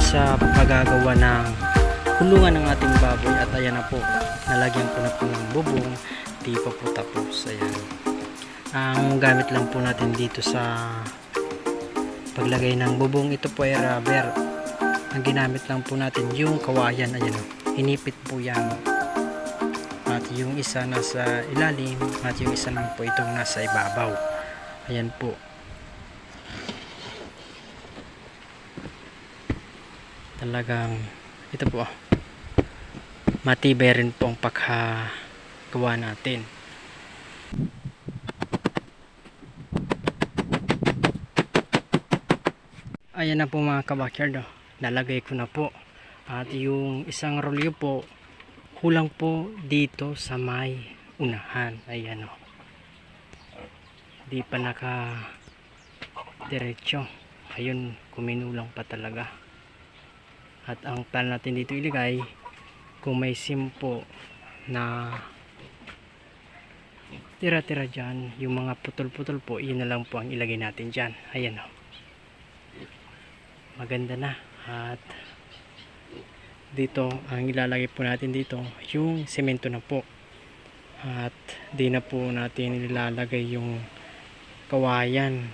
sa pagagawa ng kulungan ng ating baboy. At ayan na po, nalagyan ko na po ng bubong, di pa po tapos. Ayan, ang gamit lang po natin dito sa paglagay ng bubong, ito po ay rubber. Ang ginamit lang po natin yung kawayan. Ayan o, hinipit po yan, at yung isa nasa ilalim at yung isa lang po itong nasa ibabaw. Ayan po, talagang ito po, matibay rin po ang pagkagawa natin. Ayan na po mga kabakyard, nalagay ko na po, at yung isang rolyo po kulang po dito sa may unahan. Ayan o, di pa naka diretso, ayun, kuminulang pa talaga. At ang plan natin dito ilagay, kung may simpo na tira-tira dyan, yung mga putol-putol po, yun na lang po ang ilagay natin dyan. Ayan o, maganda na. At dito, ang ilalagay po natin dito, yung semento na po. At di na po natin ilalagay yung kawayan,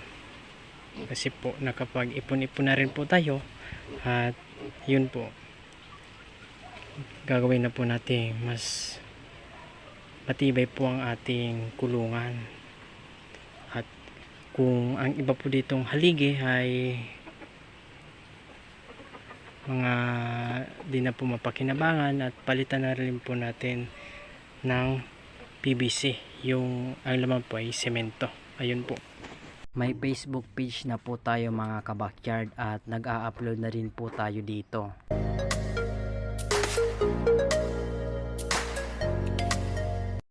kasi po nakapag ipon-ipon na rin po tayo. At yun po, gagawin na po natin mas matibay po ang ating kulungan. At kung ang iba po ditong haligi ay mga di na po mapakinabangan, at palitan na rin po natin ng PVC, yung ang laman po ay semento. Ayun po, may Facebook page na po tayo mga kabakyard, at nag-a-upload na rin po tayo dito.